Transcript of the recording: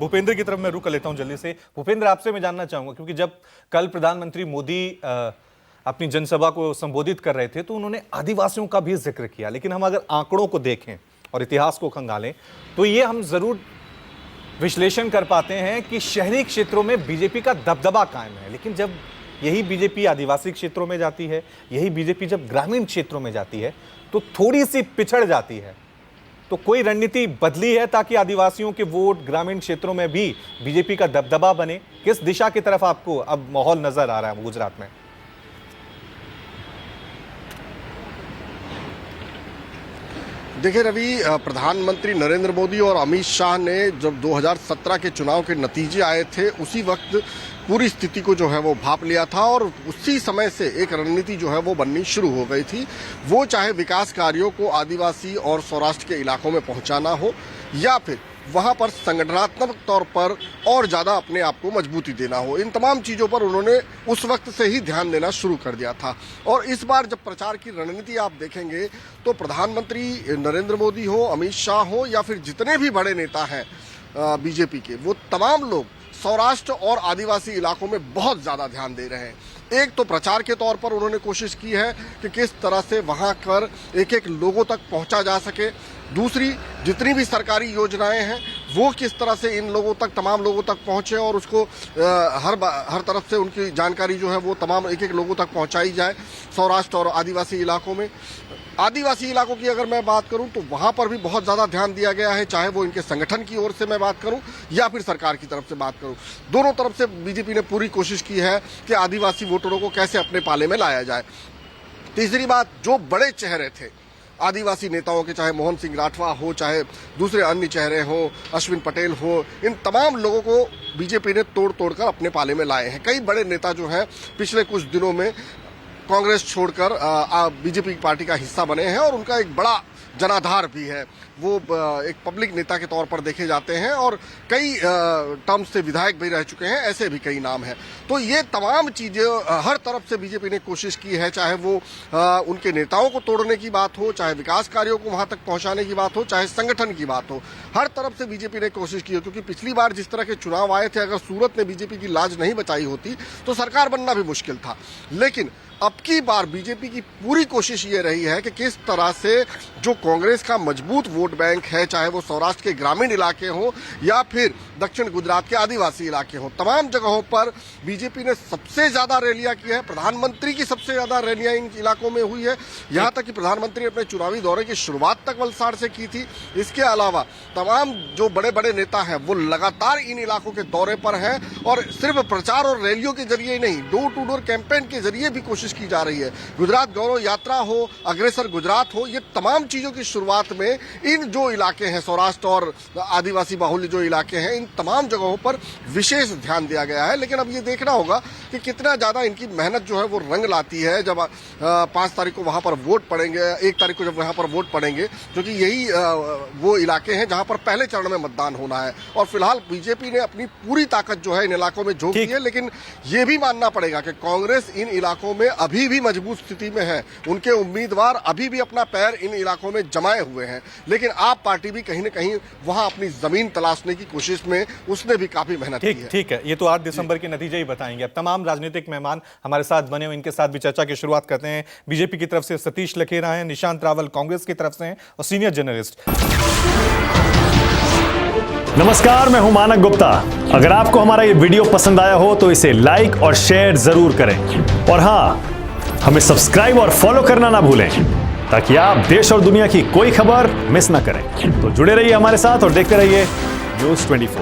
भूपेंद्र की तरफ मैं रुक लेता हूं जल्दी से। भूपेंद्र, आपसे मैं जानना चाहूंगा, क्योंकि जब कल प्रधानमंत्री मोदी अपनी जनसभा को संबोधित कर रहे थे तो उन्होंने आदिवासियों का भी जिक्र किया, लेकिन हम अगर आंकड़ों को देखें और इतिहास को खंगालें तो ये हम जरूर विश्लेषण कर पाते हैं कि शहरी क्षेत्रों में बीजेपी का दबदबा कायम है, लेकिन जब यही बीजेपी आदिवासी क्षेत्रों में जाती है, यही बीजेपी जब ग्रामीण क्षेत्रों में जाती है तो थोड़ी सी पिछड़ जाती है। तो कोई रणनीति बदली है ताकि आदिवासियों के वोट ग्रामीण क्षेत्रों में भी बीजेपी का दबदबा बने? किस दिशा की तरफ आपको अब माहौल नजर आ रहा है गुजरात में? देखिए रवि, प्रधानमंत्री नरेंद्र मोदी और अमित शाह ने जब 2017 के चुनाव के नतीजे आए थे उसी वक्त पूरी स्थिति को जो है वो भांप लिया था और उसी समय से एक रणनीति जो है वो बननी शुरू हो गई थी। वो चाहे विकास कार्यों को आदिवासी और सौराष्ट्र के इलाकों में पहुंचाना हो या फिर वहां पर संगठनात्मक तौर पर और ज्यादा अपने आप को मजबूती देना हो, इन तमाम चीजों पर उन्होंने उस वक्त से ही ध्यान देना शुरू कर दिया था। और इस बार जब प्रचार की रणनीति आप देखेंगे तो प्रधानमंत्री नरेंद्र मोदी हो, अमित शाह हो या फिर जितने भी बड़े नेता हैं बीजेपी के, वो तमाम लोग सौराष्ट्र और आदिवासी इलाकों में बहुत ज्यादा ध्यान दे रहे हैं। एक तो प्रचार के तौर पर उन्होंने कोशिश की है कि किस तरह से वहां कर एक एक लोगों तक पहुंचा जा सके। दूसरी, जितनी भी सरकारी योजनाएं हैं वो किस तरह से इन लोगों तक, तमाम लोगों तक पहुंचे और उसको हर तरफ से उनकी जानकारी जो है वो तमाम एक एक लोगों तक पहुंचाई जाए सौराष्ट्र और आदिवासी इलाकों में। आदिवासी इलाकों की अगर मैं बात करूं तो वहां पर भी बहुत ज्यादा ध्यान दिया गया है, चाहे वो इनके संगठन की ओर से मैं बात करूं या फिर सरकार की तरफ से बात करूं। दोनों तरफ से बीजेपी ने पूरी कोशिश की है कि आदिवासी वोटरों को कैसे अपने पाले में लाया जाए। तीसरी बात, जो बड़े चेहरे थे आदिवासी नेताओं के, चाहे मोहन सिंह राठवा हो, चाहे दूसरे अन्य चेहरे हो, अश्विन पटेल हो, इन तमाम लोगों को बीजेपी ने तोड़ तोड़ कर अपने पाले में लाए हैं। कई बड़े नेता जो हैं पिछले कुछ दिनों में कांग्रेस छोड़कर बीजेपी पार्टी का हिस्सा बने हैं और उनका एक बड़ा जनाधार भी है। वो एक पब्लिक नेता के तौर पर देखे जाते हैं और कई टर्म्स से विधायक भी रह चुके हैं, ऐसे भी कई नाम हैं। तो ये तमाम चीजें हर तरफ से बीजेपी ने कोशिश की है, चाहे वो उनके नेताओं को तोड़ने की बात हो, चाहे विकास कार्यों को वहां तक पहुंचाने की बात हो, चाहे संगठन की बात हो, हर तरफ से बीजेपी ने कोशिश की है। क्योंकि पिछली बार जिस तरह के चुनाव आए थे, अगर सूरत ने बीजेपी की लाज नहीं बचाई होती तो सरकार बनना भी मुश्किल था। लेकिन अब की बार बीजेपी की पूरी कोशिश ये रही है कि किस तरह से जो कांग्रेस का मजबूत वोट बैंक है, चाहे वो सौराष्ट्र के ग्रामीण इलाके हो या फिर दक्षिण गुजरात के आदिवासी इलाके हो, तमाम जगहों पर बीजेपी ने सबसे ज्यादा रैलियां की है। प्रधानमंत्री की सबसे ज्यादा रैलियां इन इलाकों में हुई है, यहां तक कि प्रधानमंत्री अपने चुनावी दौरे की शुरुआत तक वलसाड़ से की थी। इसके अलावा तमाम जो बड़े बड़े नेता हैं वो लगातार इन इलाकों के दौरे पर हैं और सिर्फ प्रचार और रैलियों के जरिए ही नहीं, डोर टू डोर कैंपेन के जरिए भी कोशिश की जा रही है। गुजरात गौरव यात्रा हो, अग्रसर गुजरात हो, ये तमाम चीजों की शुरुआत में इन जो इलाके हैं सौराष्ट्र और आदिवासी बाहुल्य जो इलाके हैं, इन तमाम जगहों पर विशेष ध्यान दिया गया है। लेकिन अब ये देखना होगा कि कितना ज्यादा इनकी मेहनत जो है वो रंग लाती है जब 5 तारीख को वहां पर वोट पड़ेंगे, 1 तारीख को जब वहां पर वोट पड़ेंगे, क्योंकि यही वो इलाके हैं जहां पर पहले चरण में मतदान होना है। और फिलहाल बीजेपी ने अपनी पूरी ताकत जो है इन इलाकों में झोंक दी है, लेकिन ये भी मानना पड़ेगा कि कांग्रेस इन इलाकों में अभी भी मजबूत स्थिति में है। उनके उम्मीदवार अभी भी अपना पैर इन इलाकों में जमाए हुए हैं, लेकिन आप पार्टी भी कहीं न कहीं वहां अपनी जमीन तलाशने की कोशिश में उसने भी काफी मेहनत की है। ठीक है, ये तो 8 दिसंबर के नतीजे ही बताएंगे। अब तमाम राजनीतिक मेहमान हमारे साथ बने हुए, इनके साथ भी चर्चा की शुरुआत करते हैं। बीजेपी की तरफ से सतीश लखेरा हैं, निशांत रावल कांग्रेस की तरफ से हैं और सीनियर जर्नलिस्ट। नमस्कार, मैं हूं मानक गुप्ता। अगर आपको हमारा ये वीडियो पसंद आया हो तो इसे लाइक और शेयर जरूर करें और हां, हमें सब्सक्राइब और फॉलो करना ना भूलें ताकि आप देश और दुनिया की कोई खबर मिस ना करें। तो जुड़े रहिए हमारे साथ और देखते रहिए News 24।